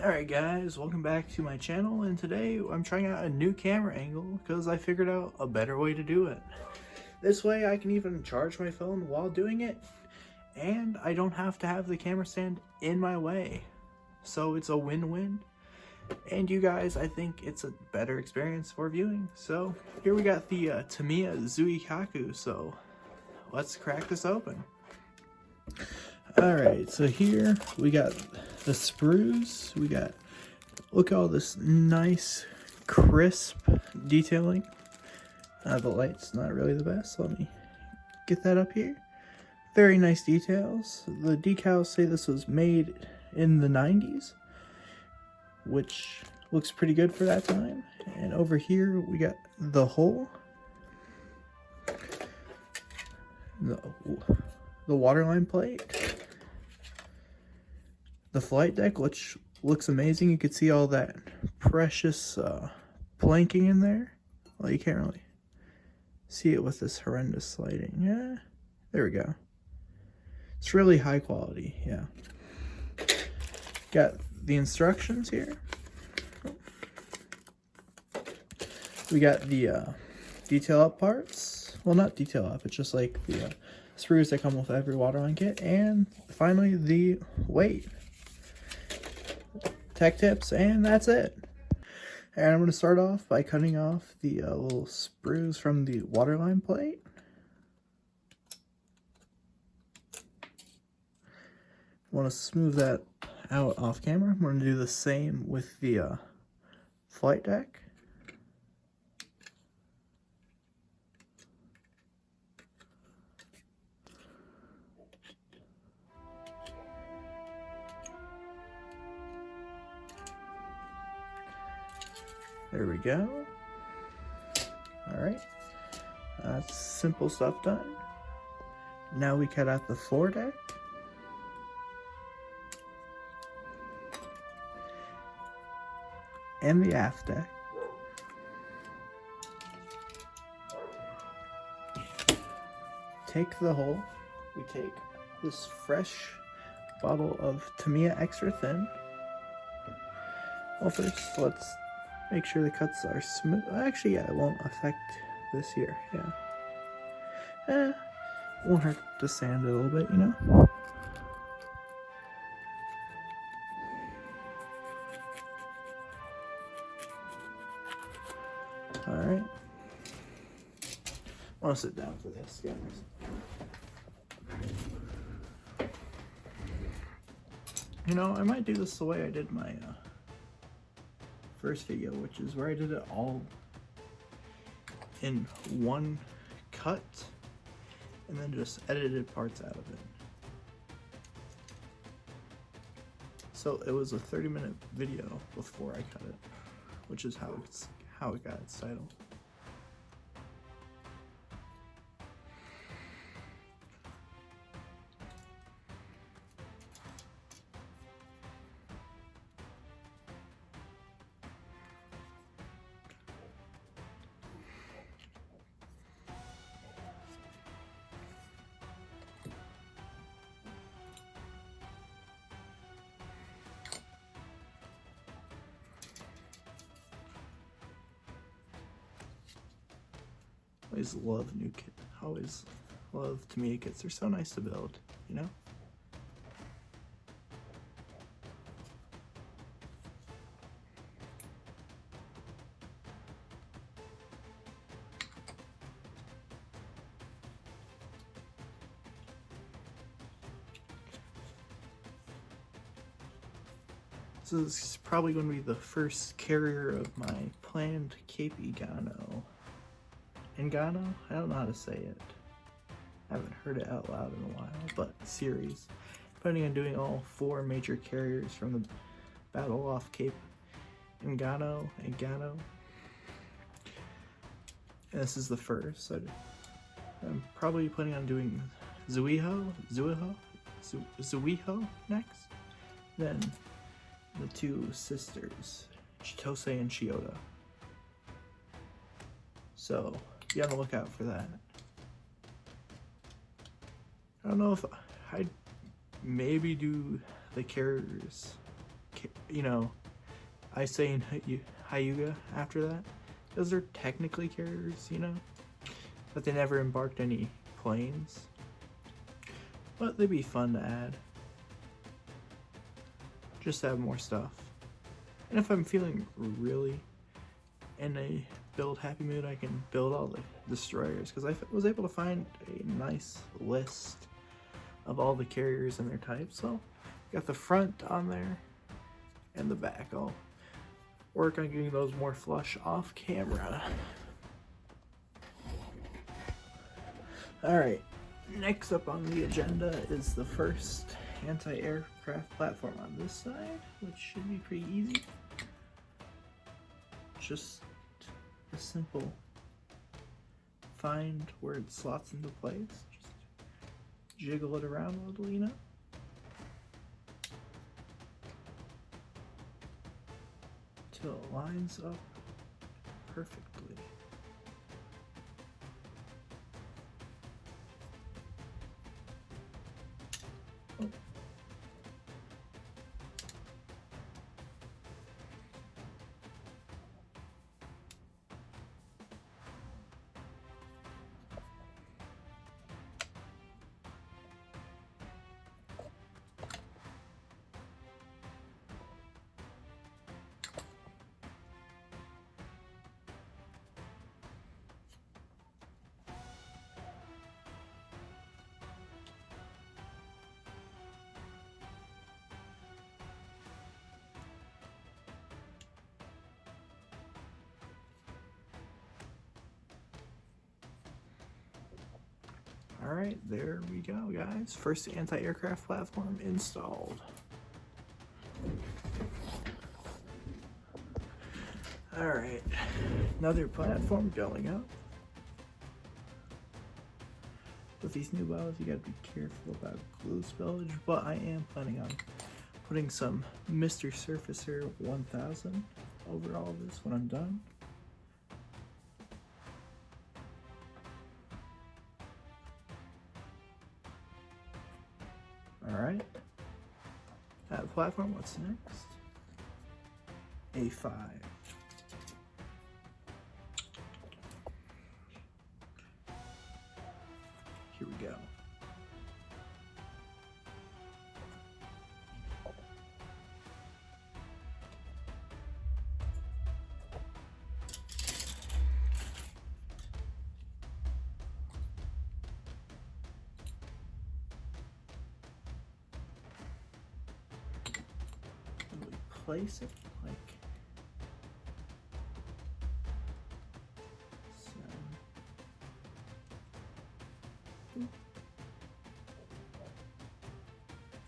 Alright guys, welcome back to my channel, and today I'm trying out a new camera angle because I figured out a better way to do it. This way I can even charge my phone while doing it, and I don't have to have the camera stand in my way. So it's a win-win, and you guys, I think it's a better experience for viewing. So here we got the Tamiya Zuikaku, so let's crack this open. Alright, so here we got the sprues. We got, look at all this nice crisp detailing. The light's not really the best. Let me get that up here. Very nice details. The decals say this was made in the 90s, which looks pretty good for that time. And over here we got the hole, the waterline plate, the flight deck, which looks amazing. You can see all that precious planking in there. Well, you can't really see it with this horrendous lighting. Yeah, there we go. It's really high quality, yeah. Got the instructions here. We got the detail up parts. Well, not detail up, it's just like the screws that come with every waterline kit. And finally, the weight. Tech tips, and that's it. And I'm going to start off by cutting off the little sprues from the waterline plate. I want to smooth that out off camera. I'm going to do the same with the flight deck. There we go. Alright. That's simple stuff done. Now we cut out the fore deck. And the aft deck. Take the hole. We take this fresh bottle of Tamiya Extra Thin. Well, first, let's make sure the cuts are smooth. Actually, yeah, it won't affect this here. Yeah. Won't hurt to sand it a little bit, you know? Alright. I want to sit down for this, guys. You know, I might do this the way I did my first video, which is where I did it all in one cut and then just edited parts out of it. So it was a 30-minute video before I cut it, which is how it got its title. Always love new kits. Always love Tamiya kits. They're so nice to build, you know? This is probably going to be the first carrier of my planned Cape Egano. Engano? I don't know how to say it. I haven't heard it out loud in a while, but series. Planning on doing all 4 major carriers from the battle off Cape Engano. And this is the first. I'm probably planning on doing Zuiho next. Then the 2 sisters, Chitose and Chiyoda. So be on the lookout for that. I don't know if I'd maybe do the carriers you know, I say Hyuga after that, because they're technically carriers, you know, but they never embarked any planes. But they'd be fun to add. Just to have more stuff. And if I'm feeling really in a build happy mood, I can build all the destroyers, because I was able to find a nice list of all the carriers and their types. So got the front on there and the back. I'll work on getting those more flush off camera. Alright, next up on the agenda is the first anti-aircraft platform on this side, which should be pretty easy. Just a simple find where it slots into place. Just jiggle it around a little, you know. Till it lines up perfectly. Alright, there we go, guys. First anti-aircraft platform installed. Alright, another platform going up. With these new models, you gotta be careful about glue spillage, but I am planning on putting some Mr. Surfacer 1000 over all of this when I'm done. Alright, that platform, what's next? A5. Here we go. Place it like so.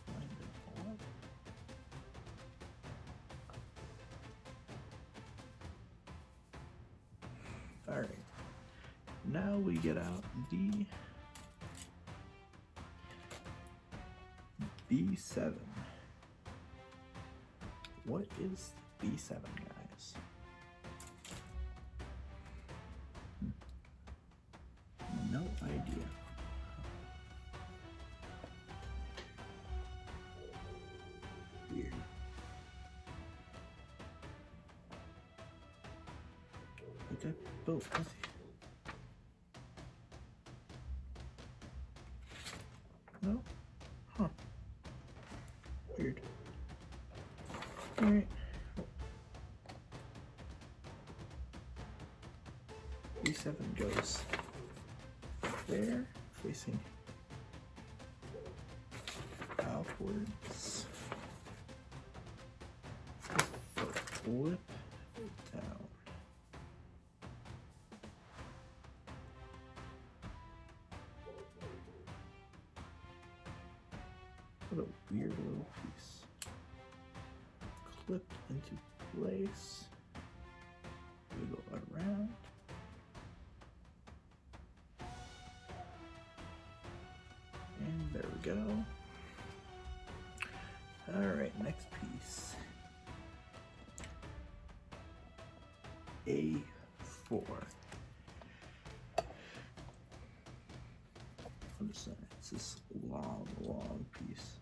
Line it all up. All right, now we get out the B7. What is B7, guys? No idea. Weird. Okay, both. No? Huh. Weird. Alright. B7 goes there, facing outwards. Flip it down. What a weird little piece. Clip into place, wiggle around, and there we go. Alright, next piece. A4. On the center, it's this long piece.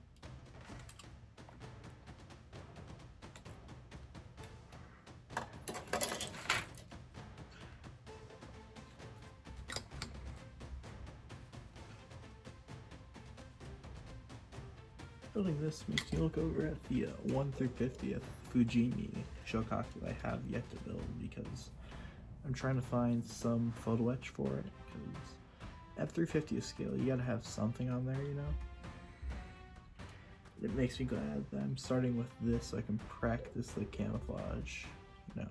Building this makes me look over at the 1 through 50th Fujimi Shokaku I have yet to build, because I'm trying to find some photo etch for it, because at 350th scale you gotta have something on there, you know? It makes me glad that I'm starting with this so I can practice the camouflage, you know?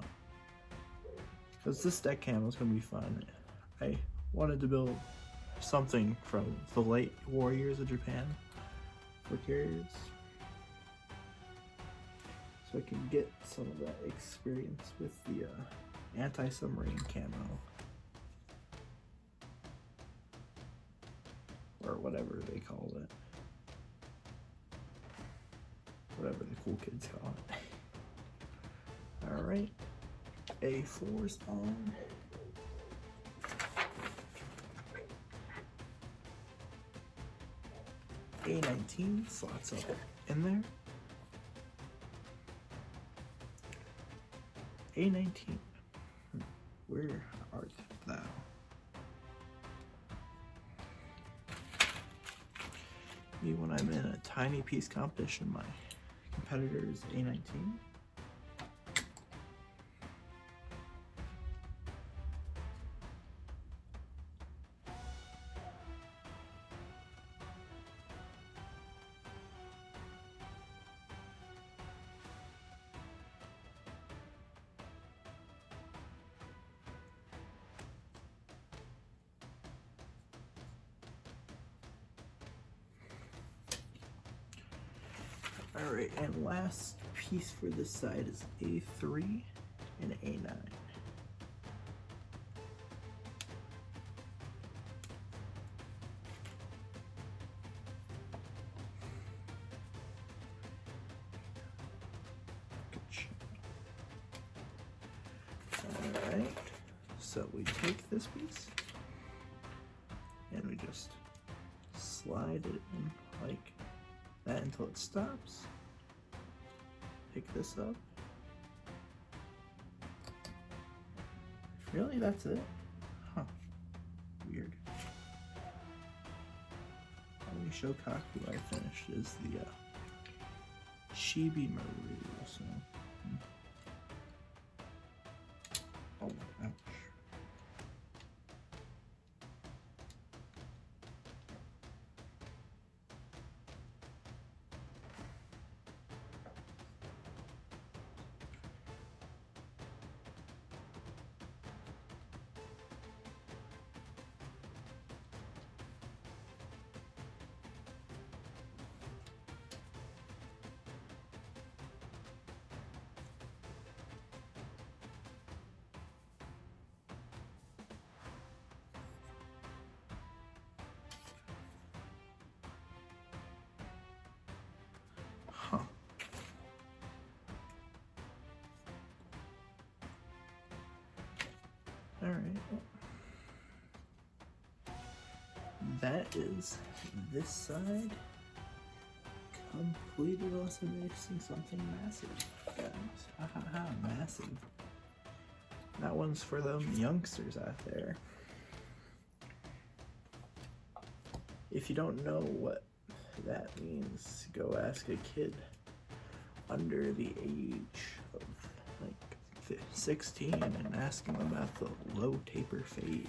Because this deck camo is gonna be fun. I wanted to build something from the late warriors of Japan for carriers, so I can get some of that experience with the anti-submarine camo, or whatever they call it, whatever the cool kids call it. Alright, A4's on. A19 slots up in there. A19, where art thou? Me when I'm in a tiny piece competition, my competitor is A19. Alright, and last piece for this side is A3 and A9. Alright, so we take this piece and we just slide it in like that until it stops. Pick this up. Really? That's it? Huh. Weird. Only Shokaku I finished is the Chibi Maru, so. Oh, ouch. Huh. Alright. That is this side completed, unless I'm missing something massive, guys. Ahaha, massive. That one's for them youngsters out there. If you don't know what that means, go ask a kid under the age of like 16 and ask him about the low taper fade.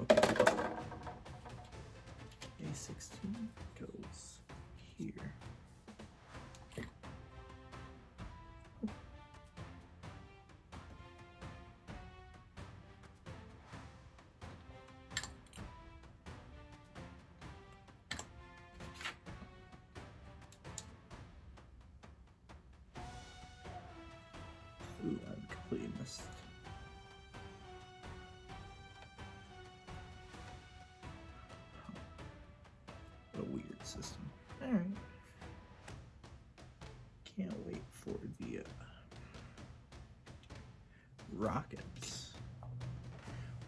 Okay. A16 goes here. Ooh, I'm completely missed. What a weird system. Alright. Can't wait for the rockets.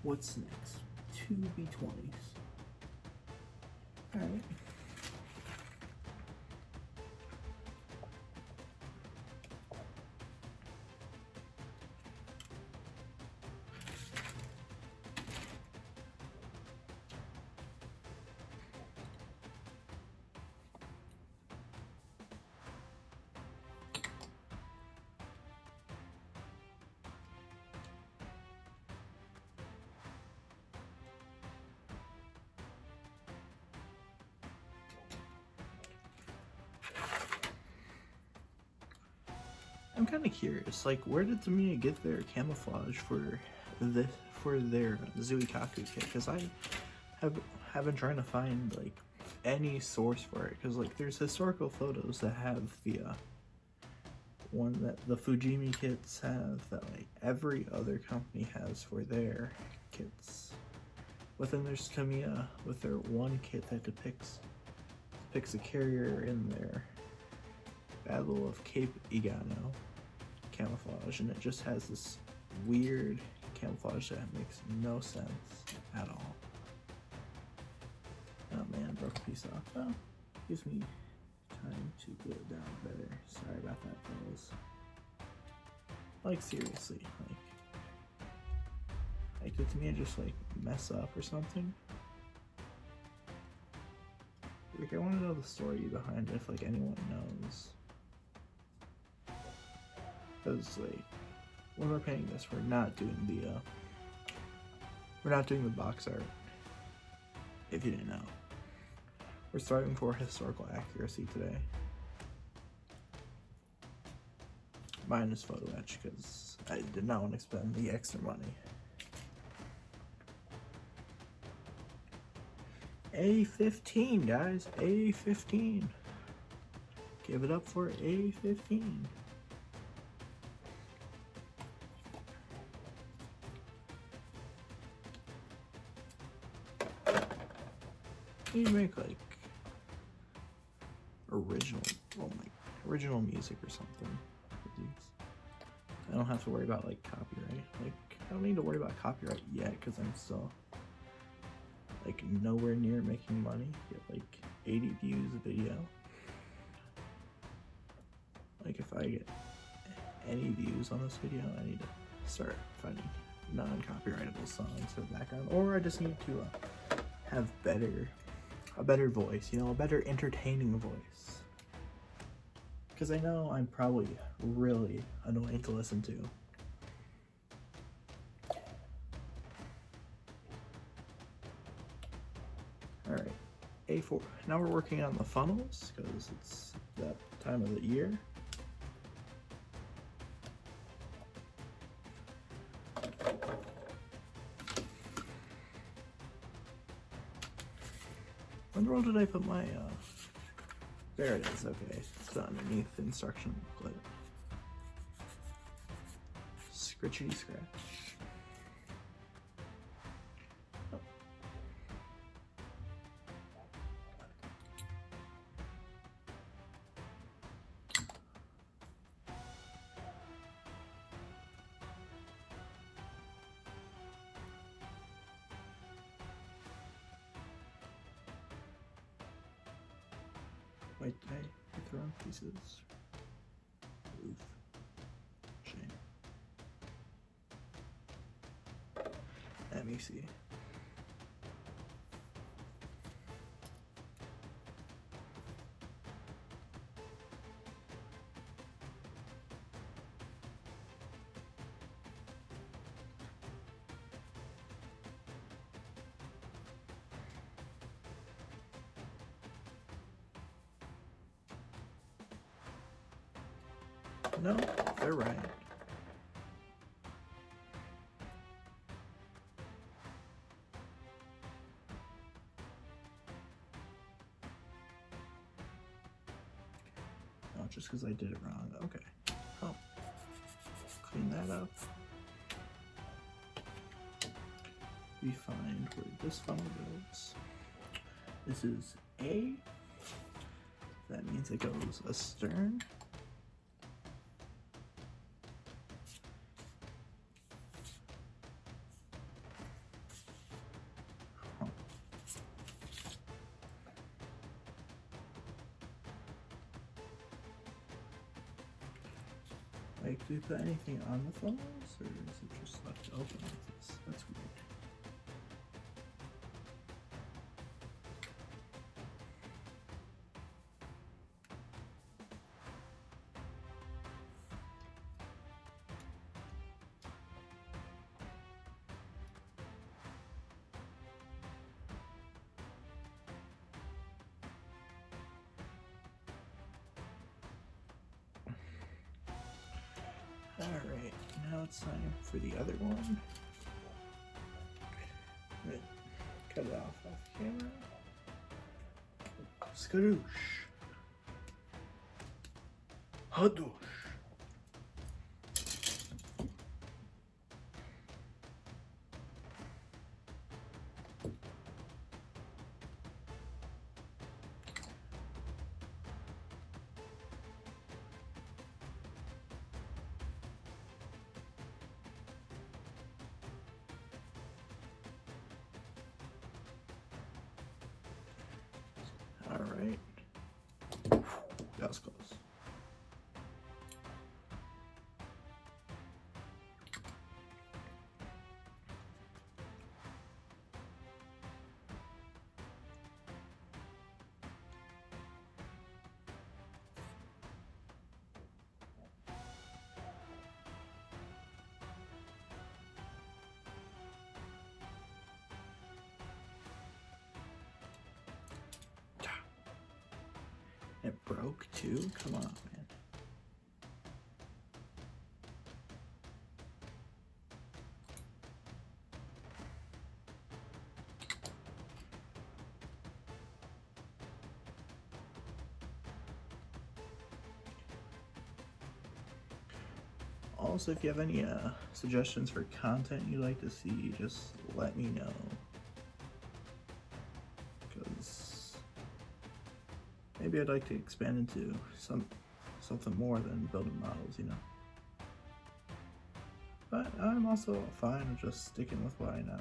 What's next? 2 B20s. Alright. I'm kind of curious, like, where did Tamiya get their camouflage for their Zuikaku kit? Because I have been trying to find like any source for it. Because like there's historical photos that have the one that the Fujimi kits have, that like every other company has for their kits. But then there's Tamiya with their one kit that depicts a carrier in their Battle of Cape Igano camouflage, and it just has this weird camouflage that makes no sense at all. Oh man, broke a piece off. Oh, gives me time to glue it down better. Sorry about that, fellas. Like seriously, like did Tamiya just like mess up or something? Like I want to know the story behind it if like anyone knows. Because like when we're painting this, we're not doing the box art. If you didn't know, we're striving for historical accuracy today. Mine is photo etch because I did not want to spend the extra money. A15, guys, A15. Give it up for A15. You make like original music or something with these. I don't have to worry about like copyright. Like I don't need to worry about copyright yet because I'm still like nowhere near making money. Get like 80 views a video. Like if I get any views on this video, I need to start finding non-copyrightable songs for the background, or I just need to have a better voice, you know, a better entertaining voice. Because I know I'm probably really annoying to listen to. Alright, A4. Now we're working on the funnels, because it's that time of the year. When the world did I put my, there it is, okay. It's underneath the instruction booklet. Scritchity scratch. Oh. Wait, did I hit the wrong pieces? Oof. Shame. Let me see. No, they're right. Oh, just because I did it wrong. Okay. Oh. Clean that up. We find where this funnel goes. This is A. That means it goes astern. Like, do we put anything on the funnels, or is it just left open like this? That's weird. Now it's time for the other one. Right. Cut it off camera. Skadoosh. Hadoosh. All right. That was close. It broke too? Come on, man. Also, if you have any suggestions for content you'd like to see, just let me know. Because maybe I'd like to expand into something more than building models, you know. But I'm also fine with just sticking with what I know.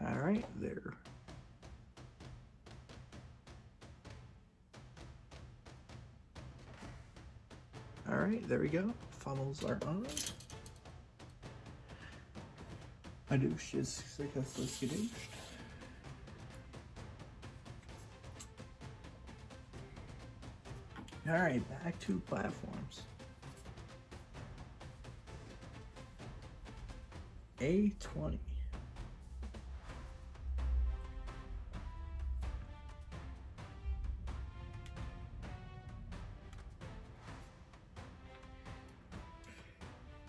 All right, there. All right, there we go. Funnels are on. Hadoosh is successfully skadooshed. All right, back to platforms. A20.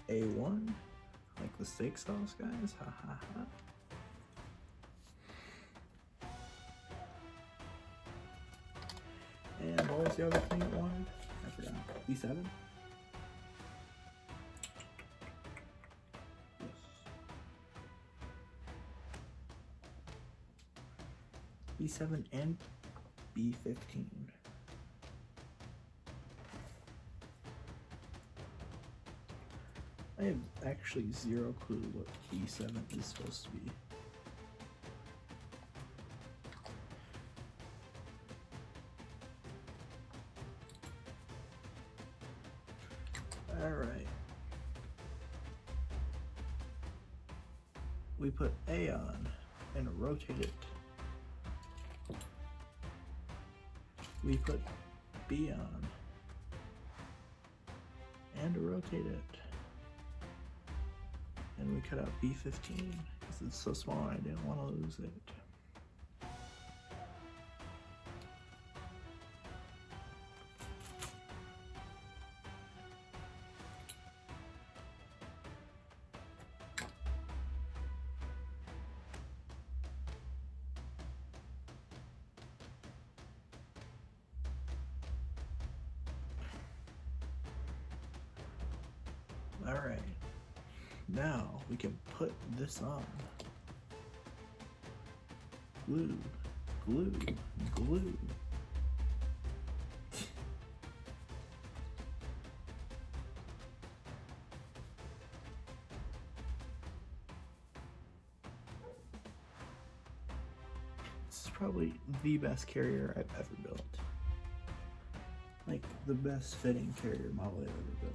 A1, like the steak sauce guys, ha ha ha. And what was the other thing it wanted? I forgot. B7? Yes. B7 and B15. I have actually zero clue what B7 is supposed to be. Alright. We put A on and rotate it. We put B on and rotate it. And we cut out B15 because it's so small I didn't want to lose it. All right. Now we can put this on. Glue, glue, glue. This is probably the best carrier I've ever built. Like the best fitting carrier model I've ever built.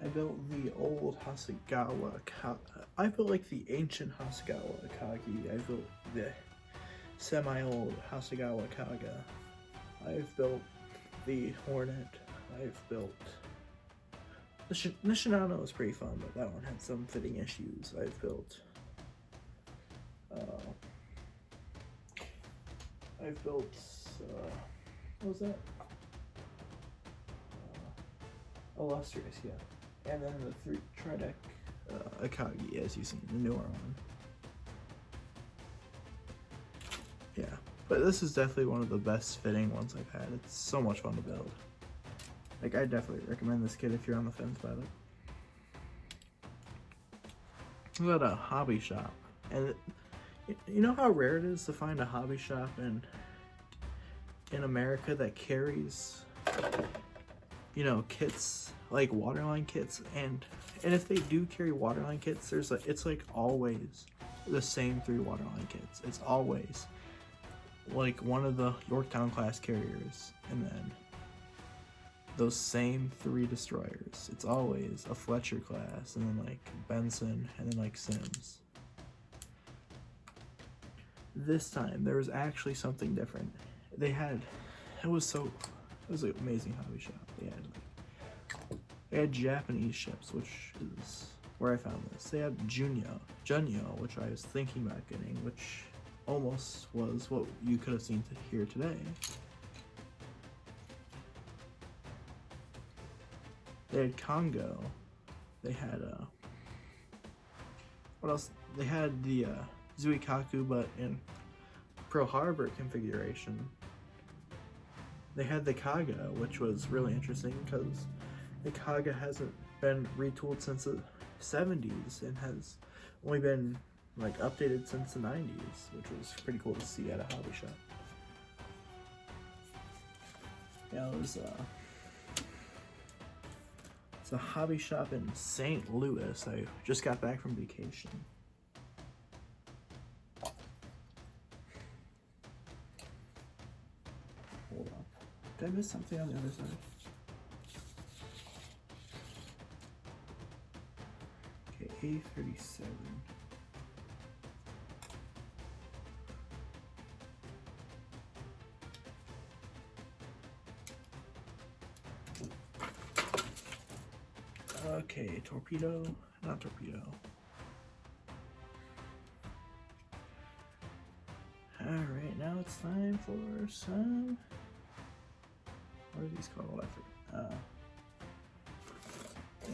I built the old Hasegawa. I built like the ancient Hasegawa Kagi. I built the semi-old Hasegawa Kaga. I've built the Hornet. I've built the Shinano was pretty fun, but that one had some fitting issues. I've built. What was that? Illustrious, yeah. And then the 3 Trideck Akagi, as you've seen, the newer one. Yeah, but this is definitely one of the best fitting ones I've had. It's so much fun to build. Like, I definitely recommend this kit if you're on the fence about it. We got a hobby shop, and you know how rare it is to find a hobby shop in America that carries, you know, kits like waterline kits, and if they do carry waterline kits, it's like always the same 3 waterline kits. It's always like one of the Yorktown class carriers, and then those same 3 destroyers. It's always a Fletcher class, and then like Benson, and then like Sims. This time there was actually something different. It was an amazing hobby shop. They had Japanese ships, which is where I found this. They had Junyo, which I was thinking about getting, which almost was what you could have seen here today. They had Congo. They had what else? They had the Zuikaku, but in Pearl Harbor configuration. They had the Kaga, which was really interesting because the Kaga hasn't been retooled since the 70s and has only been like updated since the 90s, which was pretty cool to see at a hobby shop. Yeah, it's a hobby shop in St. Louis. I just got back from vacation. Hold on. Did I miss something on the other side? Okay, A37. Okay, torpedo, not torpedo. Alright, now it's time for some, what are these called? I forget.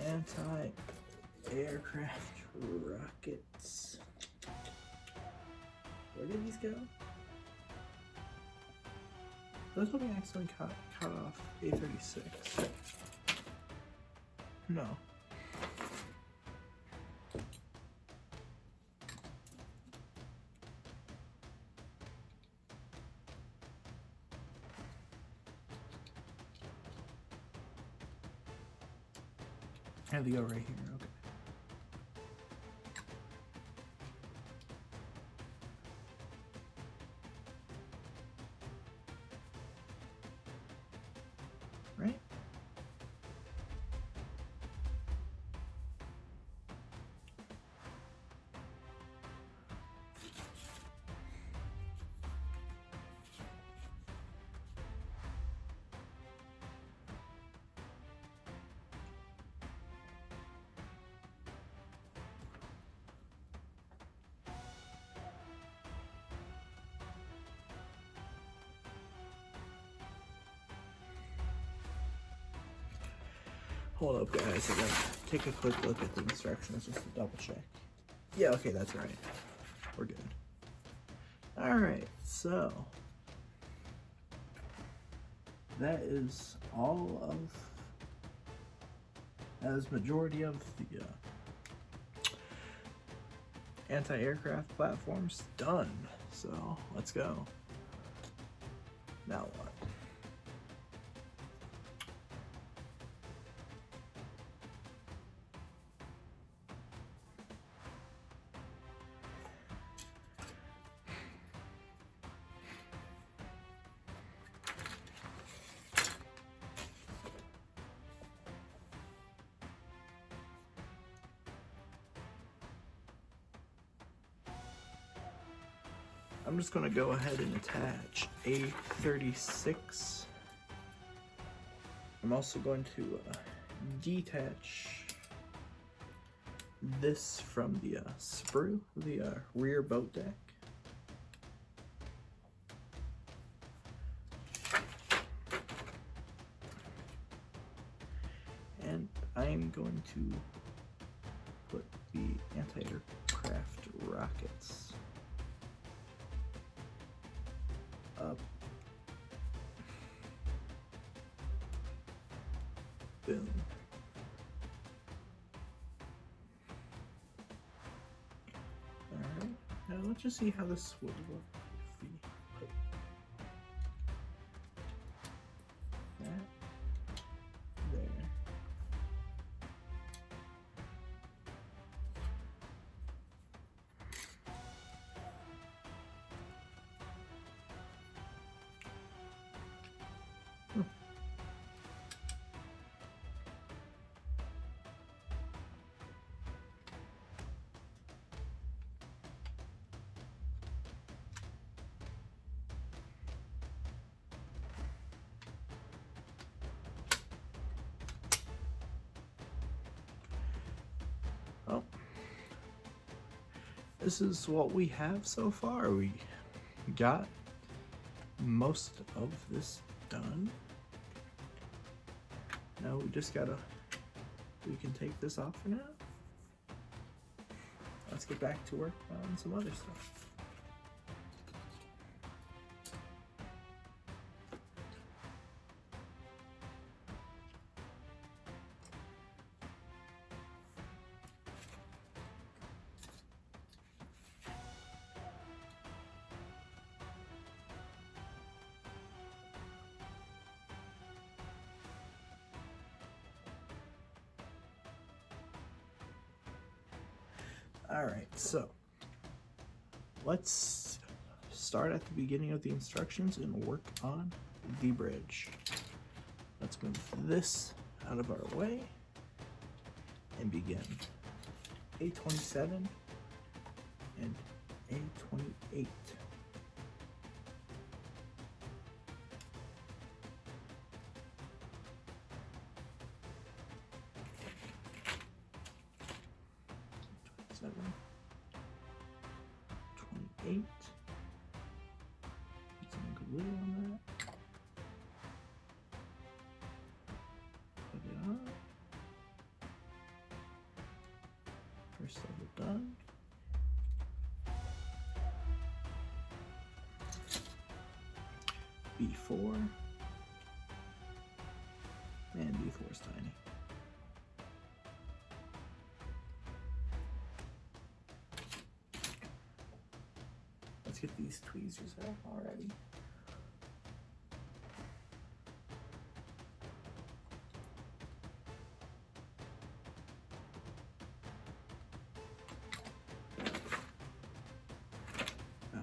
Anti-aircraft rockets. Where did these go? Those will be accidentally cut off A36. No. I have to go right here, okay. Right? Hold up, guys. I gotta take a quick look at the instructions just to double check. Yeah, okay, that's right. We're good. Alright, so that is majority of the anti-aircraft platforms done. So let's go. Now what? I'm just gonna go ahead and attach A36. I'm also going to detach this from the sprue, the rear boat deck. And I'm going to put the anti-aircraft rockets up. Boom. Alright, now let's just see how this would look if we put that there. Well, this is what we have so far. We got most of this done. Now we just gotta, we can take this off for now. Let's get back to work on some other stuff. Alright, so let's start at the beginning of the instructions and work on the bridge. Let's move this out of our way and begin. A27 and A28. Seven, 28. Put some glue on that. Put it on. First level done. B4. And B4 is tiny. Let's get these tweezers out already. Oh.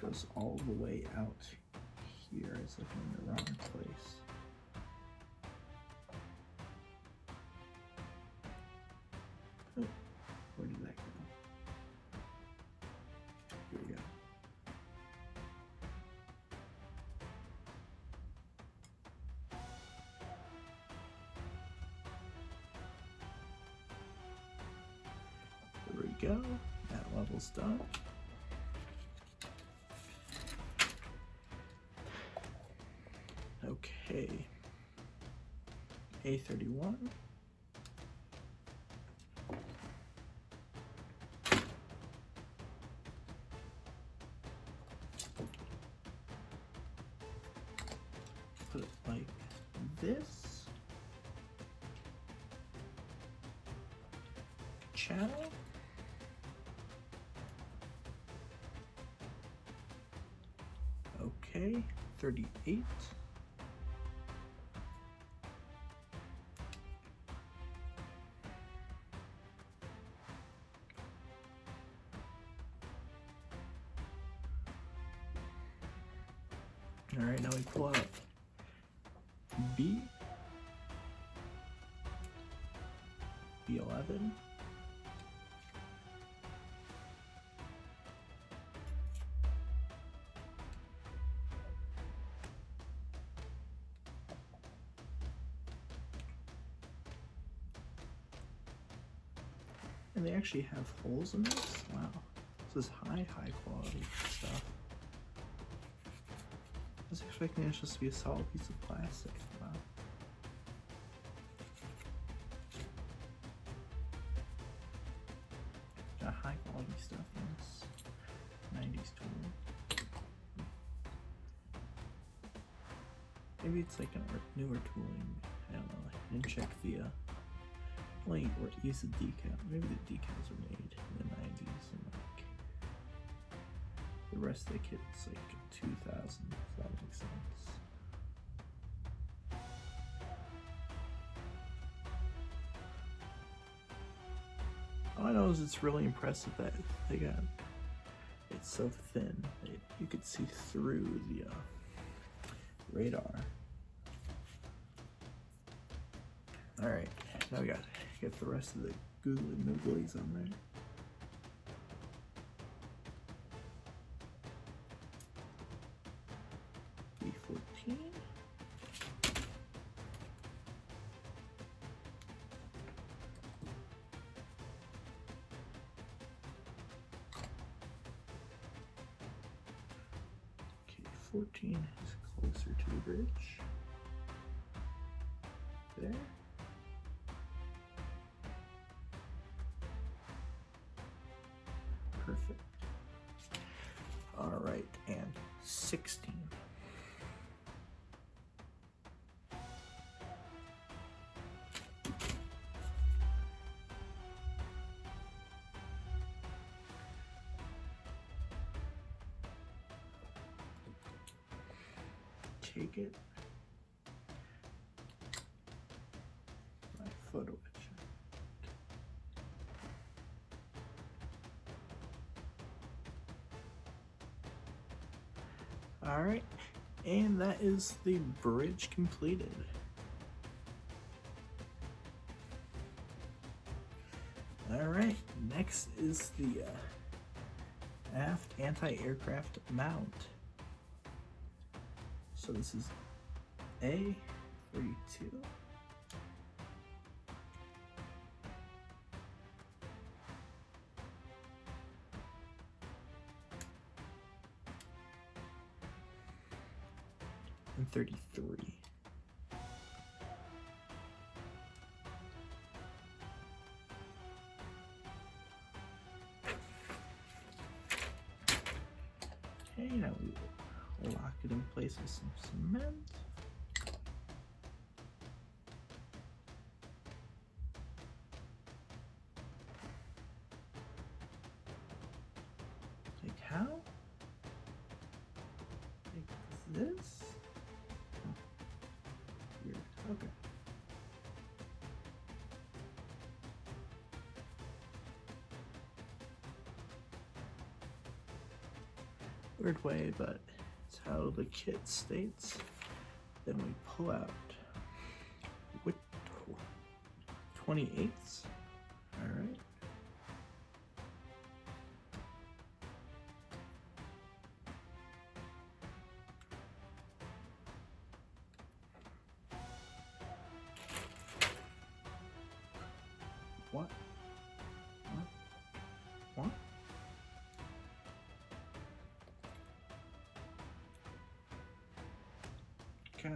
Goes all the way out here. It's like in the wrong place. Where did that go? Here we go. There we go. That level's done. Okay. A31. Put it like this. Channel. Okay, 38. All right, now we pull out B, 11. And they actually have holes in this? Wow. This is high quality stuff. I was expecting it just to be a solid piece of plastic. Wow. Got high quality stuff in this 90s tool. Maybe it's like a newer tooling. I don't know. I didn't check the link or use the decal. Maybe the decals are made in the 90s and like the rest of the kit's like 2000. If that makes sense. All I know is it's really impressive that they got it's so thin that you could see through the radar. All right, now we got to get the rest of the googly mooglies on there. B14. Okay, 14 is closer to the bridge. There. Perfect. All right, and 16. Take it. My photo etcher. All right, and that is the bridge completed. All right, next is the aft anti-aircraft mount. So this is A32. And 33. Okay, now we will lock it in place with some cement. Like how? Like this? Weird. Okay. Weird way, but it's how the kit states. Then we pull out 28ths. All right. What? What? Cow.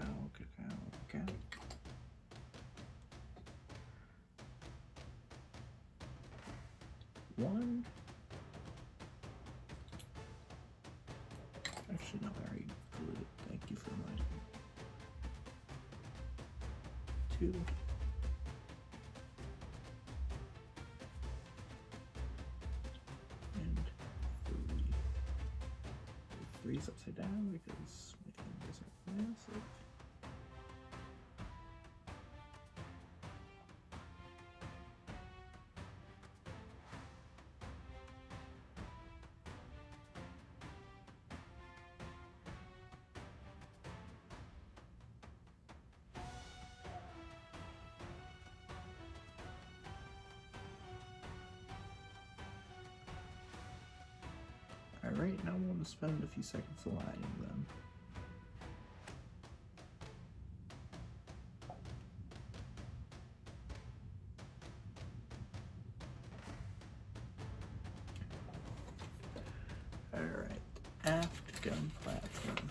One. Actually, no, I already glued it. Thank you for reminding me. 2. And 3. 3's upside down because my fingers are massive. Alright, now I'm going to spend a few seconds aligning them. Alright, aft gun platform.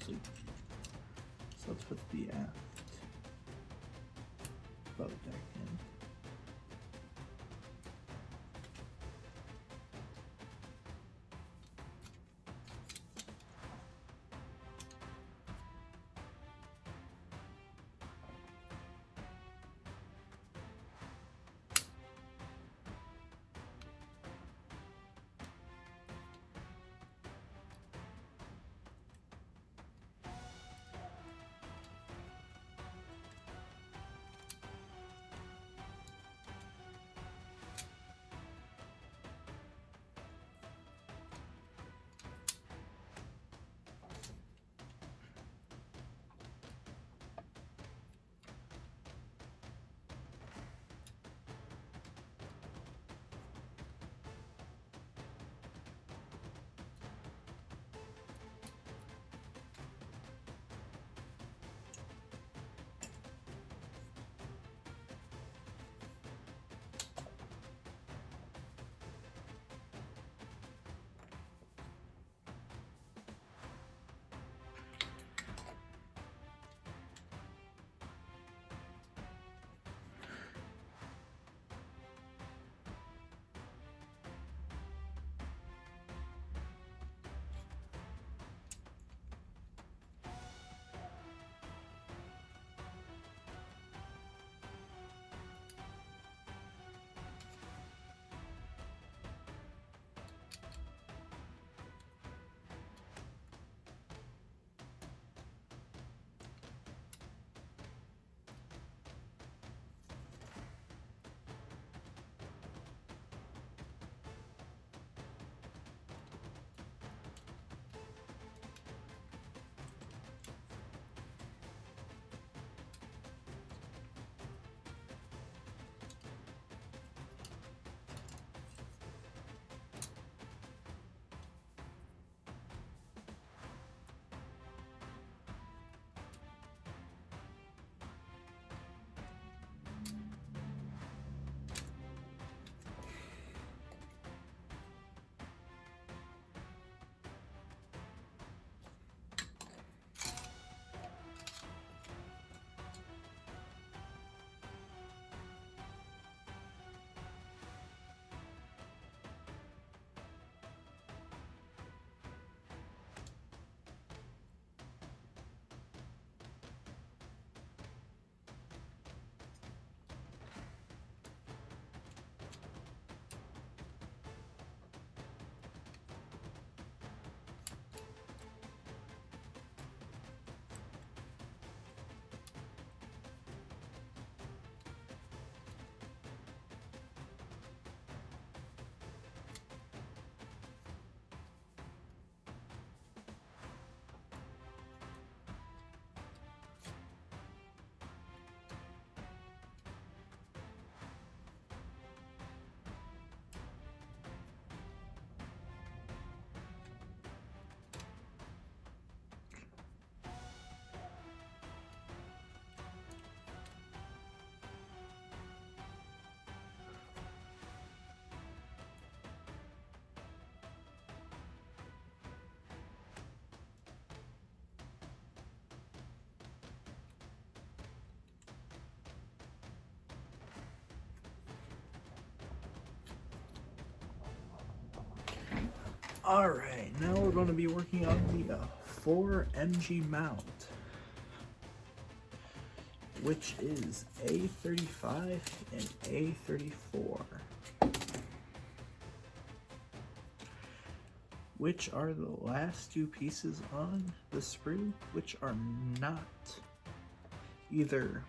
So let's put the aft boat deck in. Alright, now we're going to be working on the 4MG mount, which is A35 and A34, which are the last two pieces on the sprue, which are not either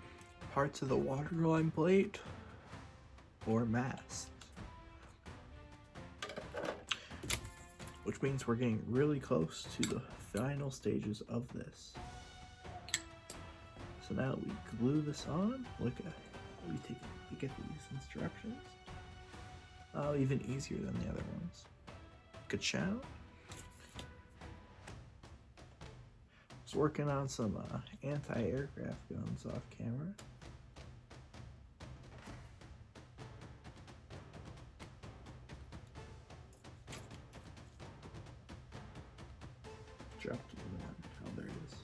parts of the waterline plate or mast. Which means we're getting really close to the final stages of this. So now we glue this on. We get these instructions. even easier than the other ones. Good shout. Was working on some anti-aircraft guns off camera. Dropped the one. Oh, there it is.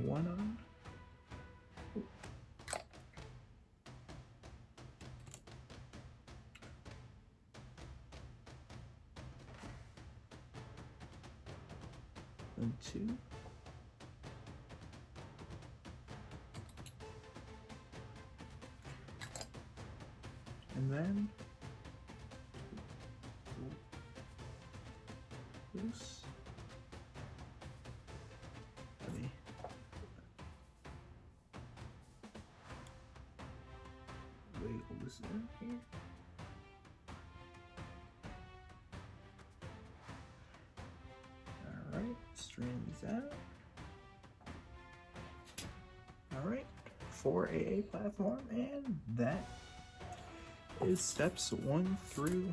One on. And two. And then loose. Wiggle this in here. Alright, straighten these out. Alright, 4 AA platform, and that is steps 1 through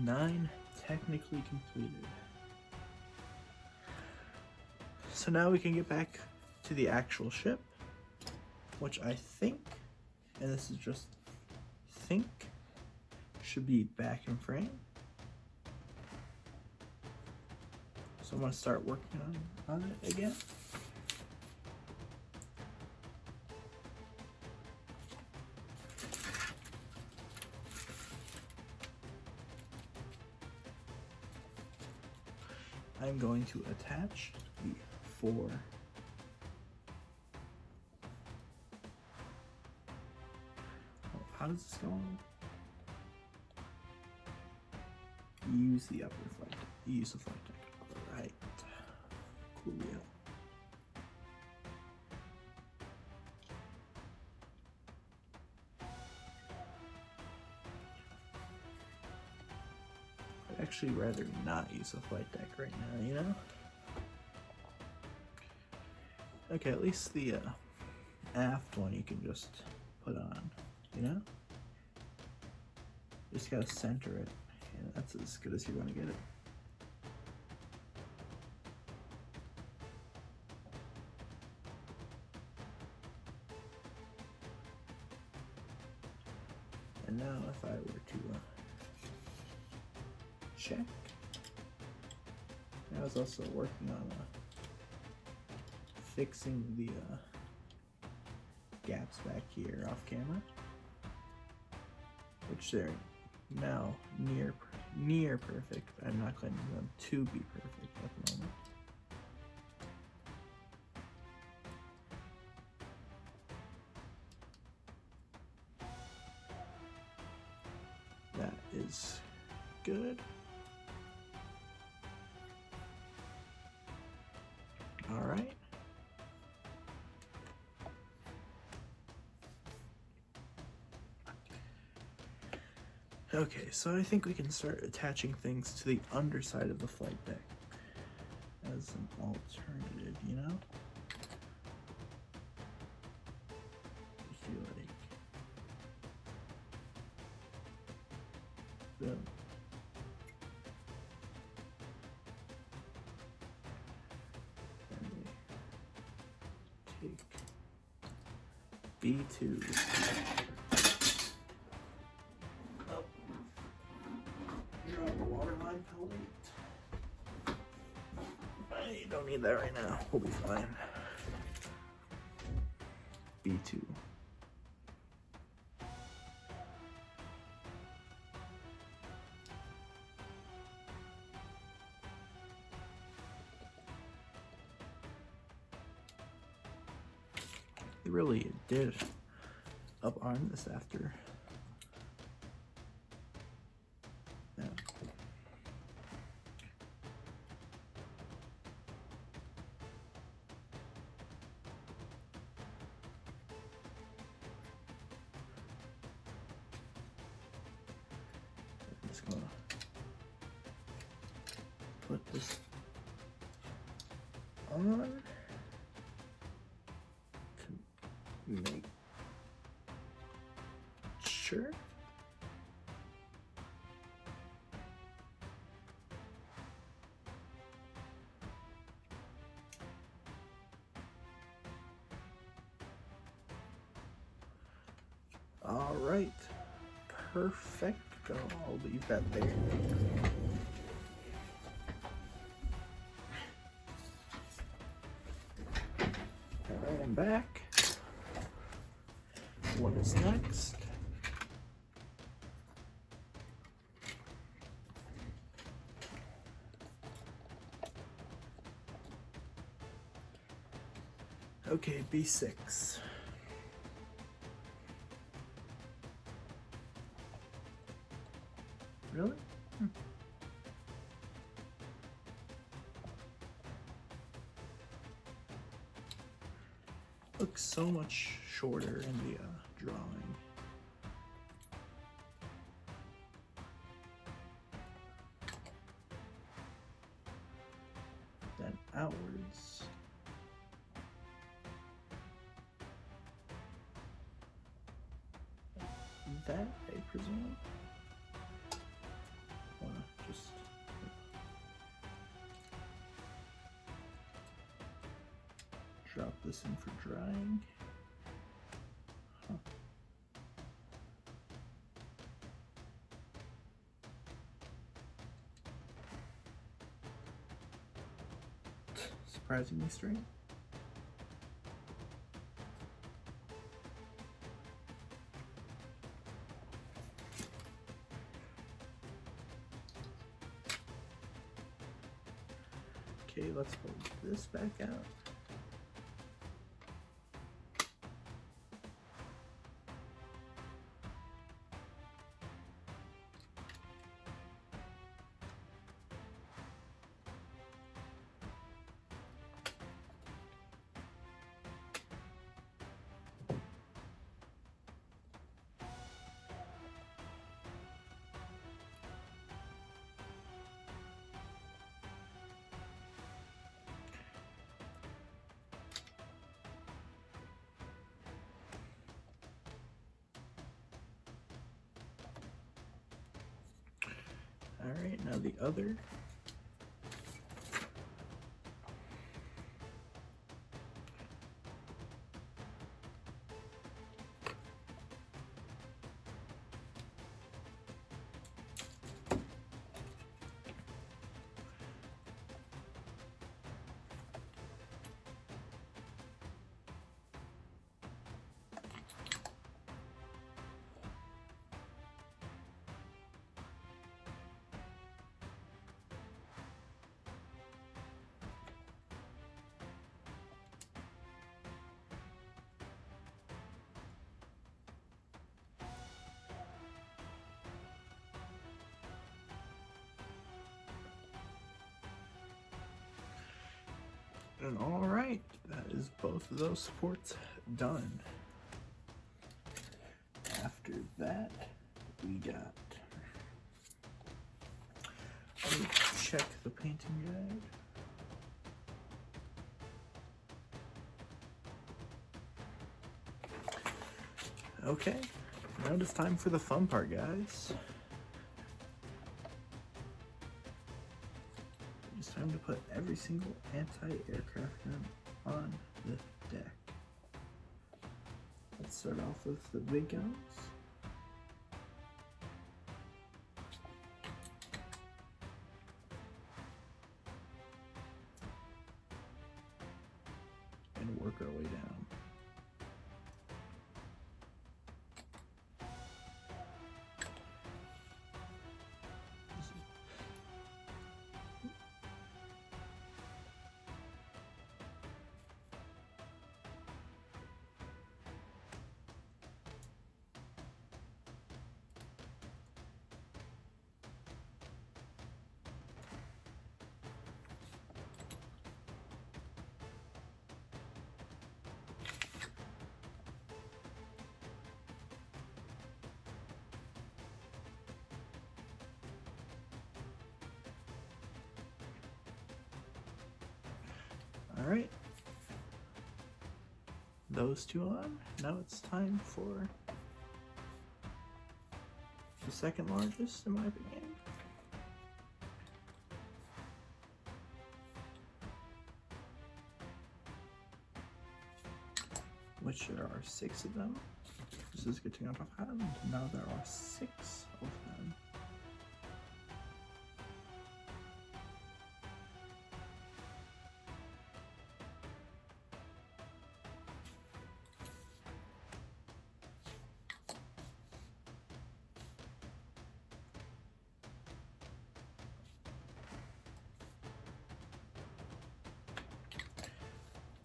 9 technically completed. So now we can get back to the actual ship, which I think, and this is just think, should be back in frame. So I'm gonna start working on it again. I'm going to attach the 4 how does this go on? Use the upper flight deck. Use the flight deck. Alright. Coolio. I'd actually rather not use the flight deck right now, you know? Okay, at least the aft one you can just put on, you know? Just gotta center it, and that's as good as you're gonna get it. And now if I were to check, I was also working on fixing the gaps back here off camera, which they're now near perfect. I'm not claiming them to be perfect at the moment. That is good. All right. Okay, so I think we can start attaching things to the underside of the flight deck as an alternative, you know? I feel like boom. And we take B2. I don't need that right now. We'll be fine. B2. really did up arm this after. Yeah. I'm just gonna put this on to make sure. All right, perfect. I'll leave that there. All right, I'm back. What is next? Okay, B6. Really? Looks so much shorter in the drawing. Then outwards. That, I presume. Just drop this in for drying. Huh. Surprisingly straight. Okay, let's pull this back out. All right, now the other. And all right, that is both of those supports done. After that, we got, let me check the painting guide. Okay, now it's time for the fun part, guys. It's time to put every single anti-aircraft gun on the deck. Let's start off with the big guns. And work our way down. Alright. Those two on. Now it's time for the second largest in my opinion. Which there are 6 of them. This is getting out of hand. Now there are 6 of them.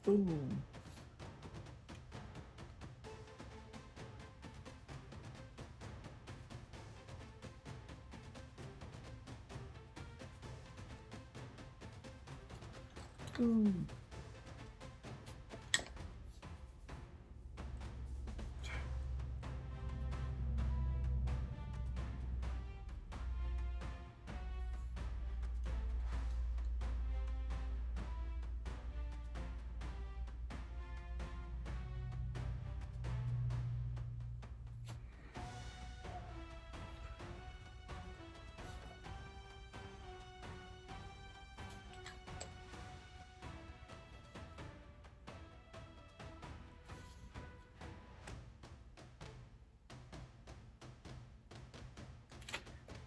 Boom. Boom.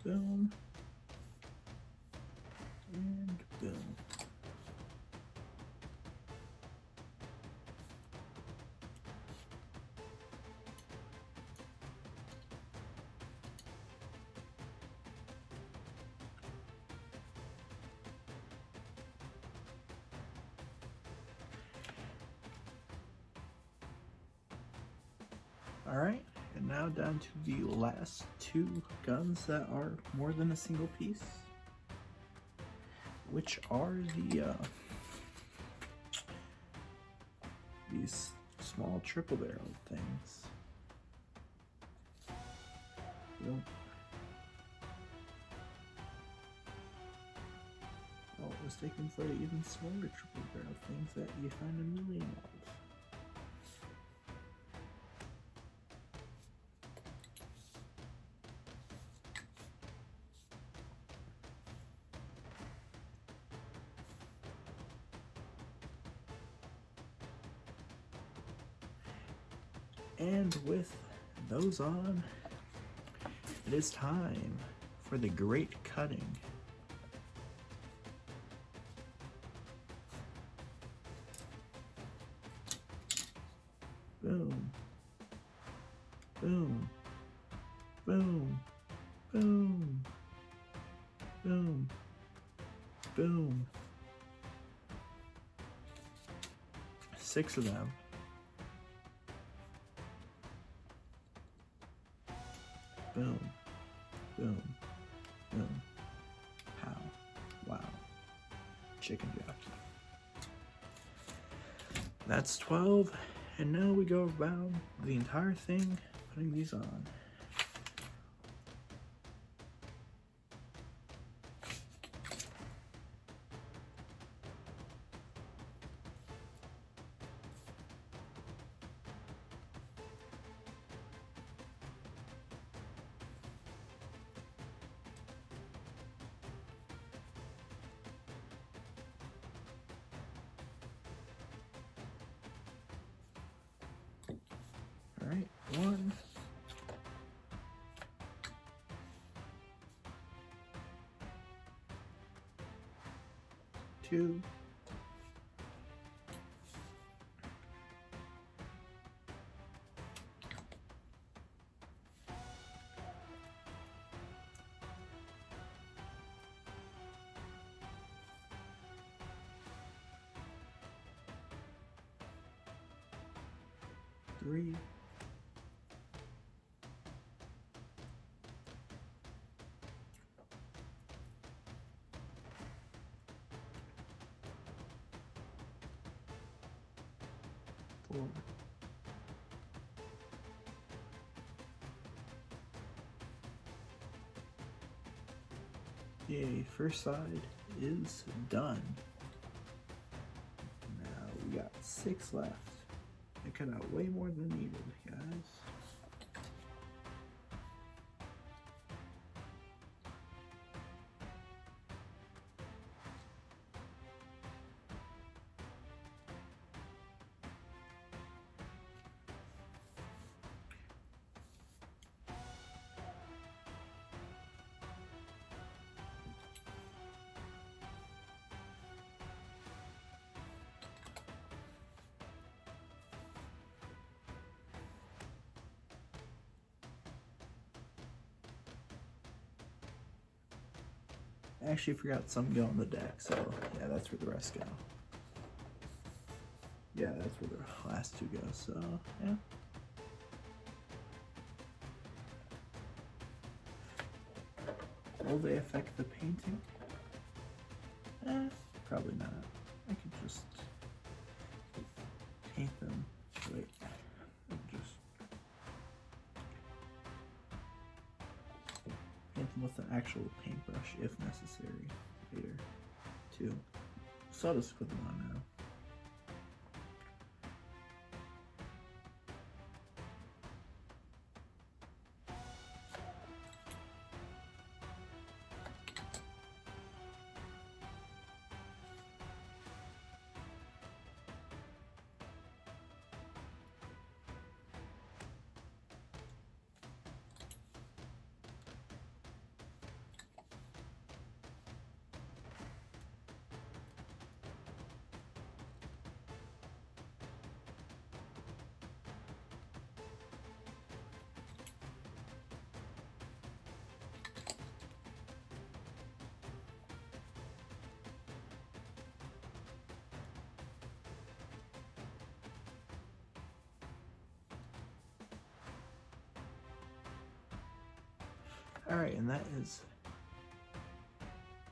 Boom. And boom. All right. And now down to the last 2 guns that are more than a single piece, which are the these small triple barrel things. Yep. Oh, it was taken for the even smaller triple barrel things that you find a million of. And with those on, it is time for the great cutting. Boom. Boom. Boom. Boom. Boom. Boom. 6 of them. Boom, boom, boom, pow, wow, chicken jockey. That's 12, and now we go around the entire thing, putting these on. All right, 1, 2, 3, 4, yay, first side is done. We got 6 left. I cut out way more than needed, guys. I actually forgot some go on the deck, so yeah, that's where the rest go. Yeah, that's where the last 2 go, so yeah. Will they affect the painting? Probably not. I could just paint them. Wait, just paint them with an actual paintbrush if necessary later, too. So I'll just put them on now. Alright, and that is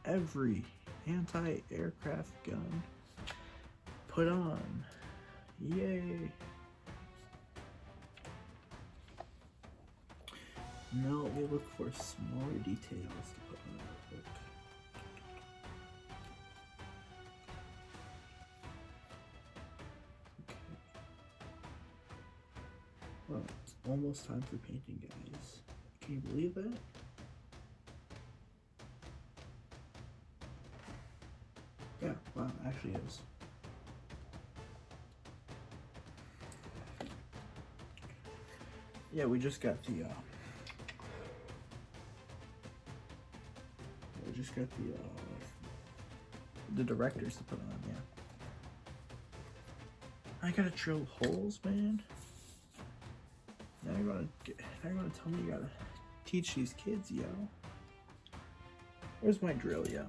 every anti-aircraft gun put on. Yay! Now we look for smaller details to put on our book. Okay. Well, it's almost time for painting, guys. Can you believe that? Yeah, wow, actually is. Yeah, we just got the the directors to put on, yeah. I gotta drill holes, man. Now you're gonna tell me you gotta teach these kids, yo. Where's my drill, yo?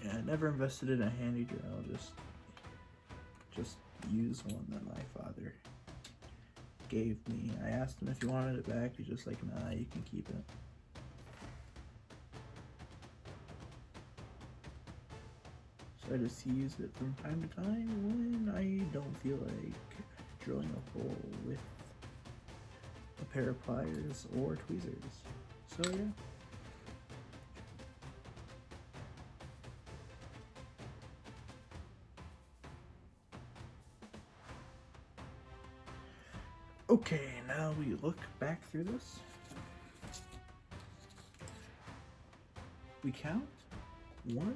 Yeah, I never invested in a handy drill, just use one that my father gave me. I asked him if he wanted it back. He's just like, nah, you can keep it. So I just use it from time to time when I don't feel like drilling a hole with a pair of pliers or tweezers. So yeah. Okay, now we look back through this. We count 1,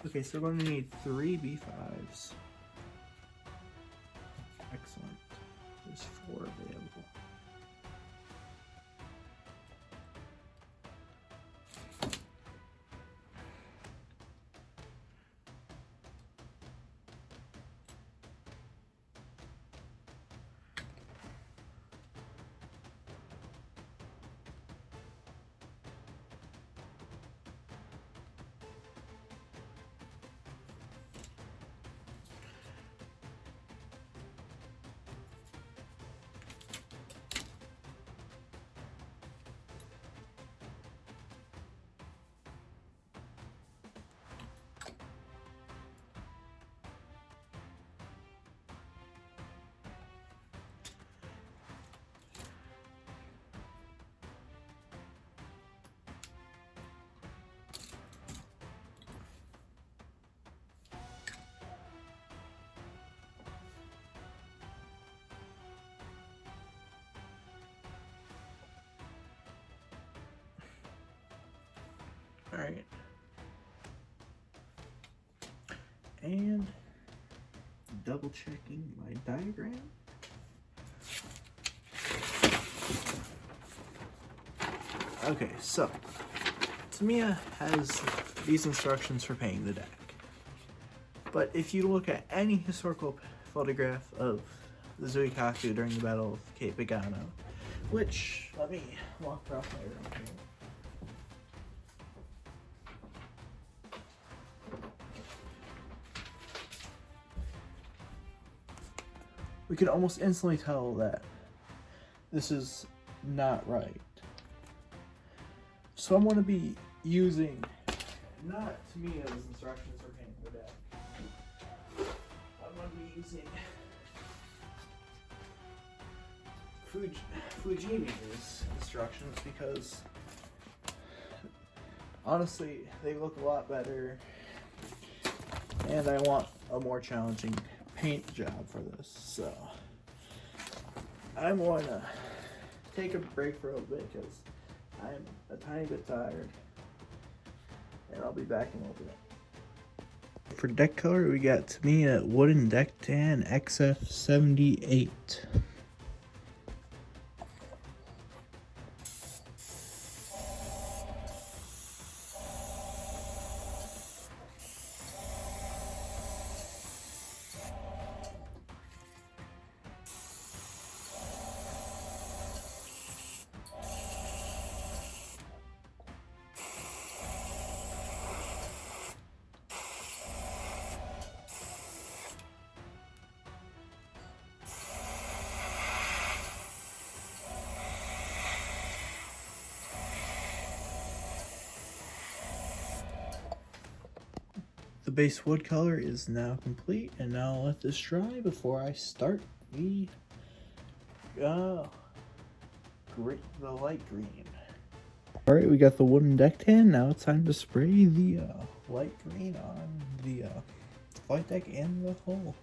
2. Okay, so we're going to need 3 B5s. Excellent. There's 4 available. Alright. And double checking my diagram. Okay, so Tamiya has these instructions for painting the deck. But if you look at any historical photograph of the Zuikaku during the Battle of Cape Pagano, which, let me walk across my room here. We can almost instantly tell that this is not right. So I'm going to be using, not Tamiya's instructions for painting the deck. I'm going to be using Fujimi's instructions because honestly they look a lot better and I want a more challenging paint job for this, so I'm going to take a break for a little bit because I'm a tiny bit tired and I'll be back in a little bit. For deck color we got Tamiya Wooden Deck Tan XF78. The base wood color is now complete, and now I'll let this dry before I start the light green. Alright, we got the wooden deck tan. Now it's time to spray the light green on the flight deck and the hull.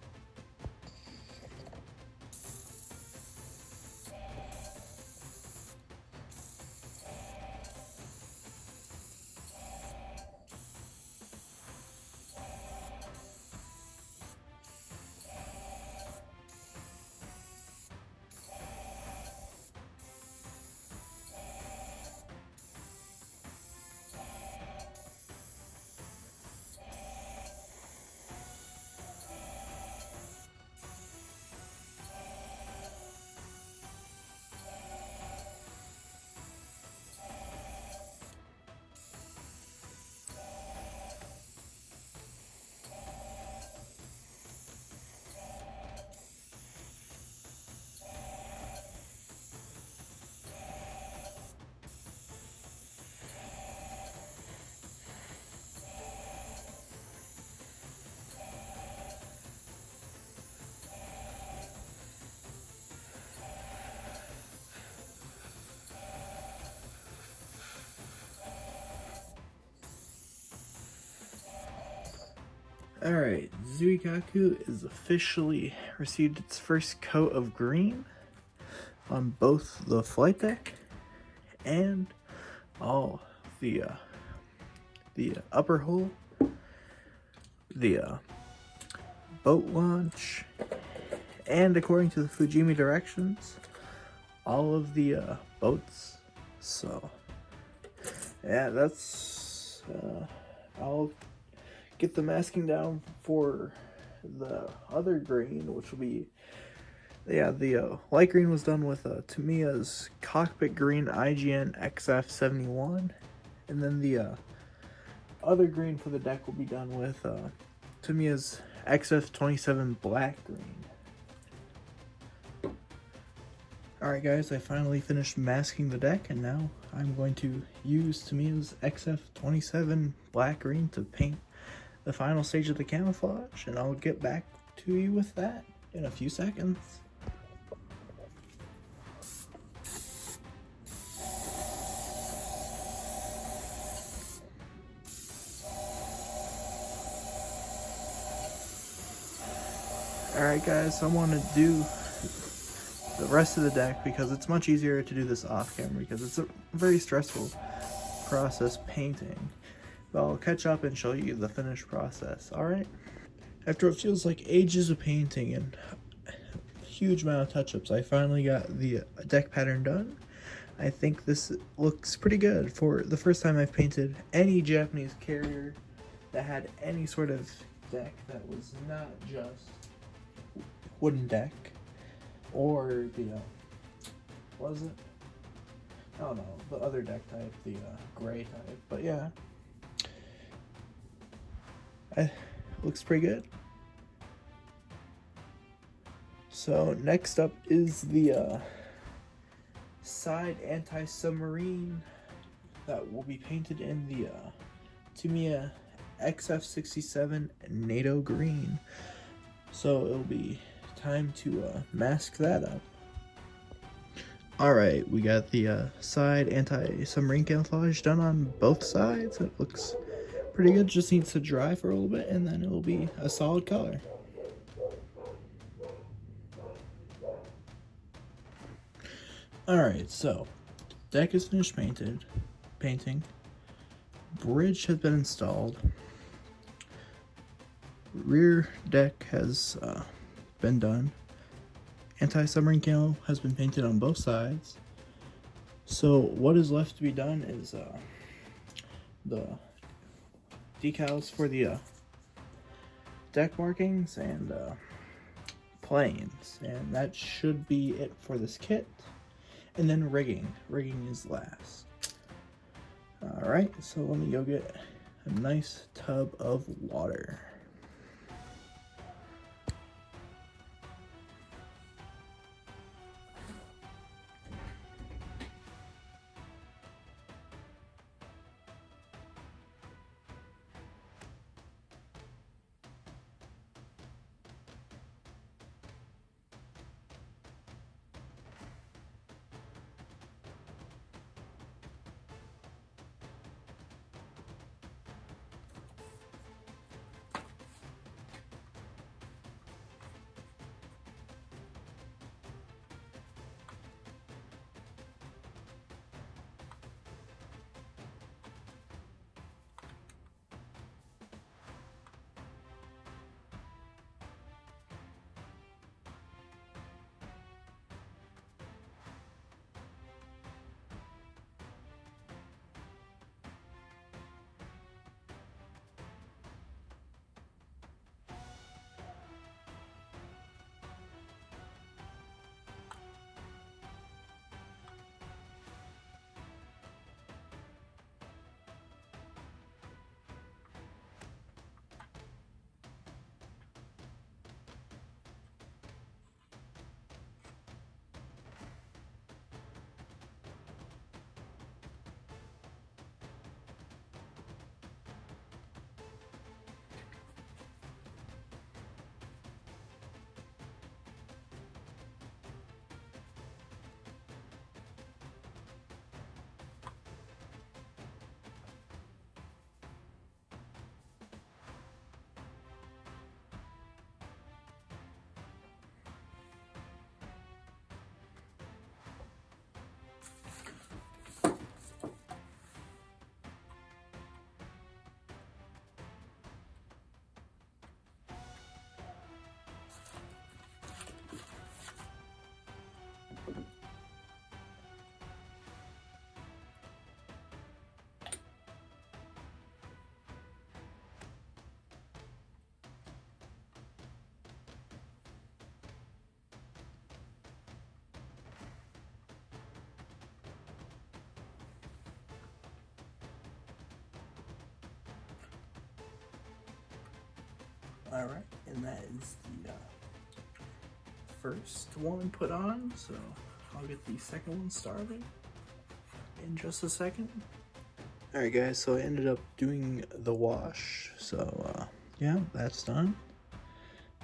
Alright, Zuikaku is officially received its first coat of green on both the flight deck and all the upper hull, the boat launch, and according to the Fujimi directions, all of the boats. So yeah, that's I'll get the masking down for the other green, which will be, yeah, the light green was done with Tamiya's cockpit green IGN XF71, and then the other green for the deck will be done with Tamiya's XF27 black green. Alright guys, I finally finished masking the deck, and now I'm going to use Tamiya's XF27 black green to paint the final stage of the camouflage, and I'll get back to you with that in a few seconds. Alright guys, so I want to do the rest of the deck because it's much easier to do this off camera because it's a very stressful process painting. But I'll catch up and show you the finished process, alright? After what feels like ages of painting and a huge amount of touch-ups, I finally got the deck pattern done. I think this looks pretty good for the first time I've painted any Japanese carrier that had any sort of deck that was not just wooden deck or the what was it? I don't know, the other deck type, the gray type. But yeah, looks pretty good. So next up is the side anti-submarine that will be painted in the Tamiya XF67 NATO green. So it'll be time to mask that up. Alright, we got the side anti-submarine camouflage done on both sides. It looks pretty good, just needs to dry for a little bit and then it will be a solid color. Alright, so deck is finished painting. Bridge has been installed. Rear deck has been done. Anti-submarine camo has been painted on both sides. So what is left to be done is the decals for the deck markings and planes, and that should be it for this kit. And then rigging is last. Alright, so let me go get a nice tub of water. Alright, and that is the first one put on, so I'll get the second one started in just a second. Alright guys, so I ended up doing the wash, so yeah, that's done.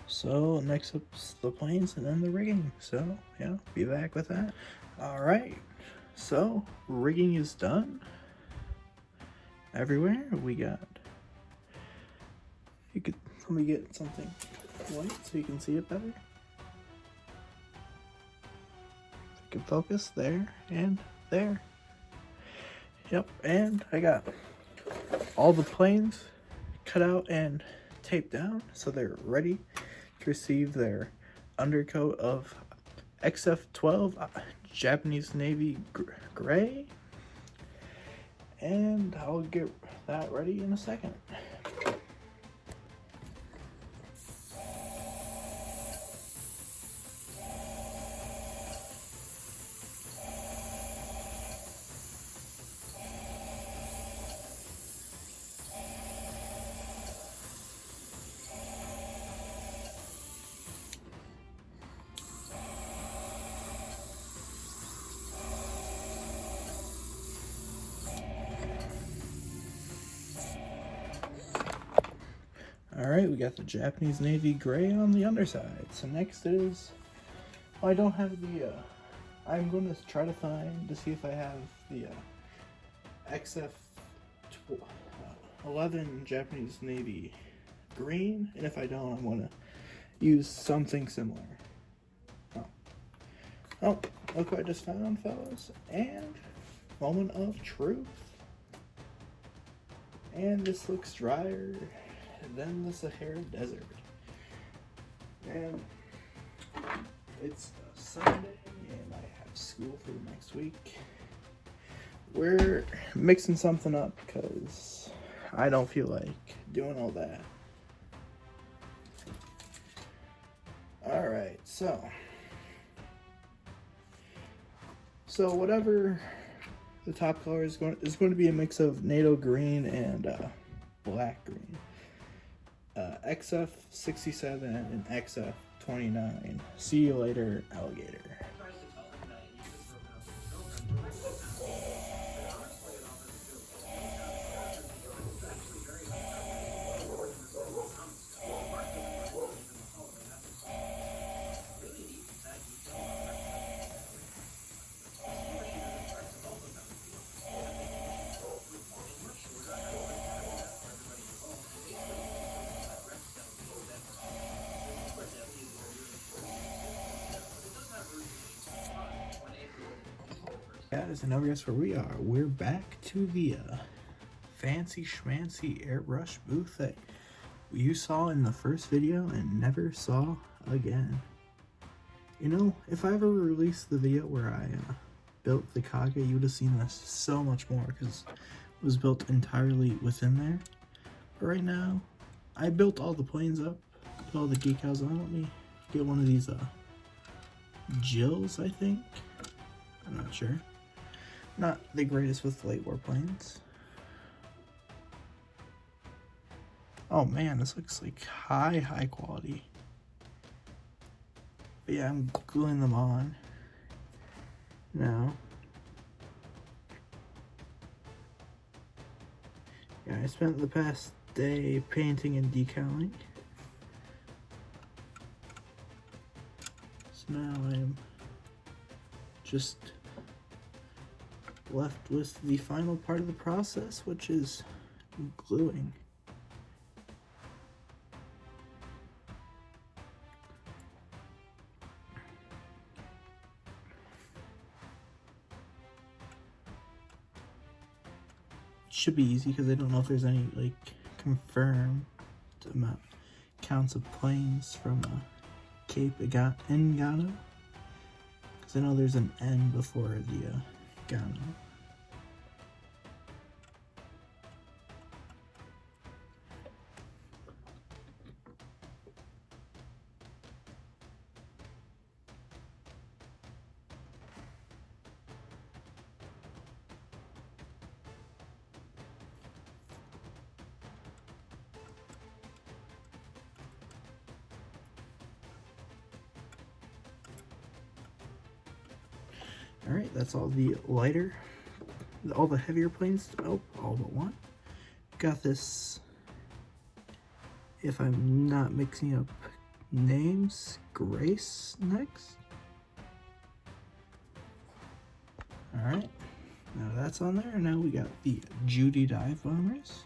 So next up's the planes and then the rigging, so yeah, be back with that. Alright, so rigging is done. Everywhere we got, you could, let me get something white so you can see it better. If you can focus, there and there. Yep, and I got all the planes cut out and taped down so they're ready to receive their undercoat of XF12 Japanese Navy gray, and I'll get that ready in a second. Alright, we got the Japanese Navy gray on the underside. So next is, I don't have the, I'm going to try to find to see if I have the XF11 Japanese Navy green, and if I don't, I'm going to use something similar. Oh, look what I just found, fellas, and moment of truth. And this looks drier than the Sahara Desert. And it's Sunday and I have school for the next week. We're mixing something up because I don't feel like doing all that. Alright, so whatever the top color is going to be a mix of NATO green and black green. XF67 and XF29. See you later, alligator. Guys, and now guess where we are. We're back to the fancy schmancy airbrush booth that you saw in the first video and never saw again. You know, if I ever released the video where I built the Kage, you would have seen this so much more because it was built entirely within there. But right now, I built all the planes up, put all the decals on. Let me get one of these Jills, I think. I'm not sure. Not the greatest with late warplanes. Oh man, this looks like high quality. But yeah, I'm gluing them on now. Yeah, I spent the past day painting and decaling. So now I'm just left with the final part of the process, which is gluing. It should be easy because I don't know if there's any like confirmed amount counts of planes from Cape Engano, because I know there's an N before the Gano. Alright, that's all the lighter, all the heavier planes. Oh, all but one. Got this, if I'm not mixing up names, Grace next. Alright, now that's on there. Now we got the Judy dive bombers.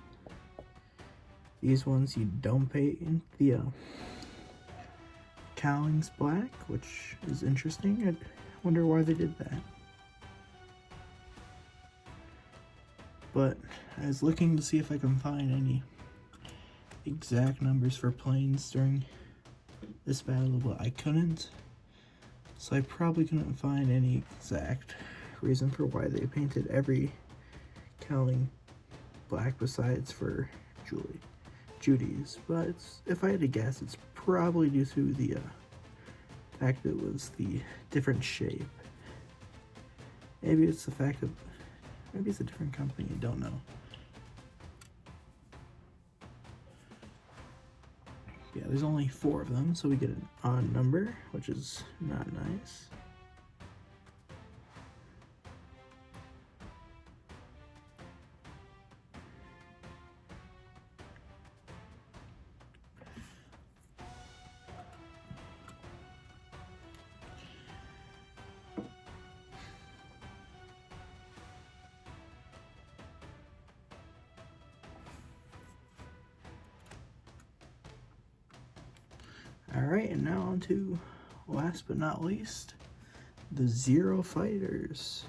These ones you don't paint the cowlings black, which is interesting. I wonder why they did that. But I was looking to see if I can find any exact numbers for planes during this battle, but I couldn't. So I probably couldn't find any exact reason for why they painted every cowling black besides for Judy's. But if I had to guess, it's probably due to the fact that it was the different shape. Maybe it's the fact that maybe it's a different company, I don't know. Yeah, there's only 4 of them, so we get an odd number, which is not nice. Alright, and now on to, last but not least, the Zero Fighters.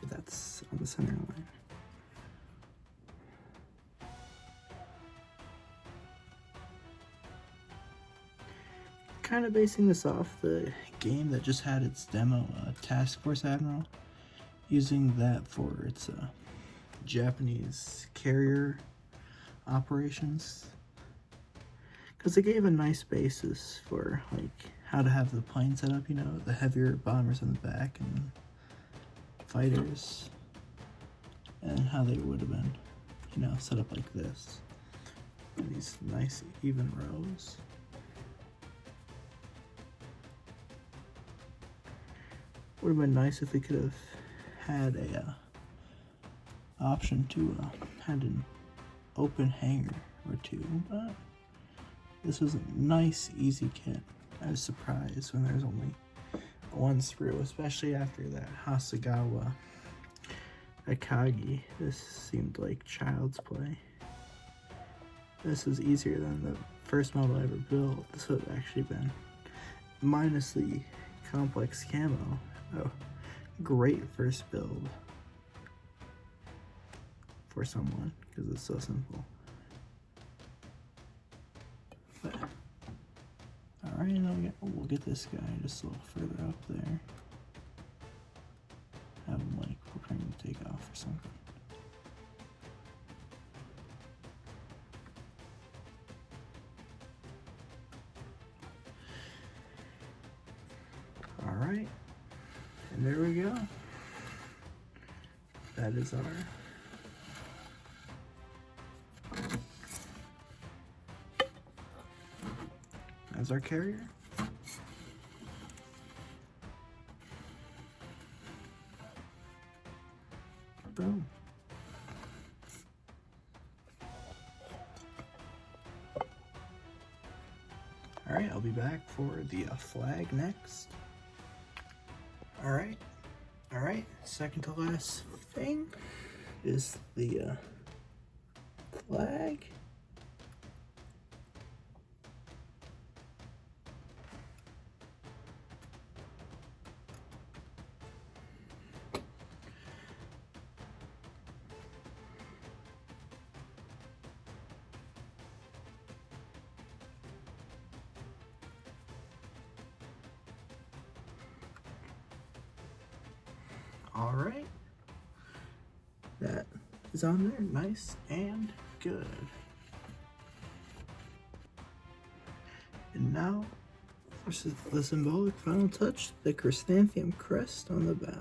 That's on the center line. Kind of basing this off the game that just had its demo, Task Force Admiral, using that for its Japanese carrier operations, because it gave a nice basis for like how to have the plane set up, you know, the heavier bombers in the back and fighters, and how they would have been, you know, set up like this, and these nice even rows. Would have been nice if we could have had a option to had an open hangar or two, but this was a nice easy kit. I was surprised when there was only 1 sprue, especially after that Hasegawa Akagi. This seemed like child's play. This was easier than the first model I ever built. This would have actually been, minus the complex camo, a great first build for someone, because it's so simple. But alright, we'll get this guy just a little further up there. Have him like preparing to take off or something. Alright, and there we go. That is our carrier. Boom. Alright, I'll be back for the flag next. Alright, second to last thing is the flag. Alright, that is on there, nice and good. And now, for the symbolic final touch, the chrysanthemum crest on the bow.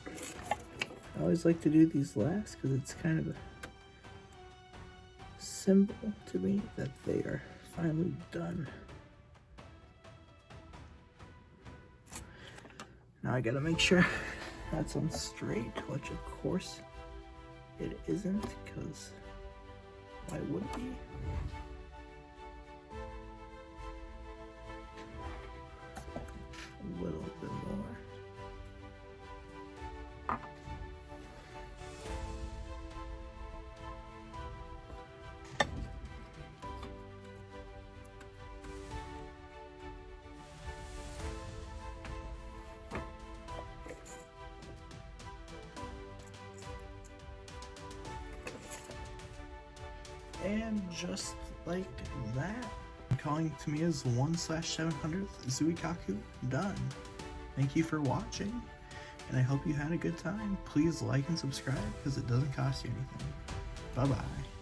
I always like to do these last because it's kind of a symbol to me that they are finally done. Now I gotta make sure that's on straight, which of course it isn't, because why would it be? A little bit more. And just like that, calling Tamiya's 1/700th Zuikaku done. Thank you for watching, and I hope you had a good time. Please like and subscribe because it doesn't cost you anything. Bye bye.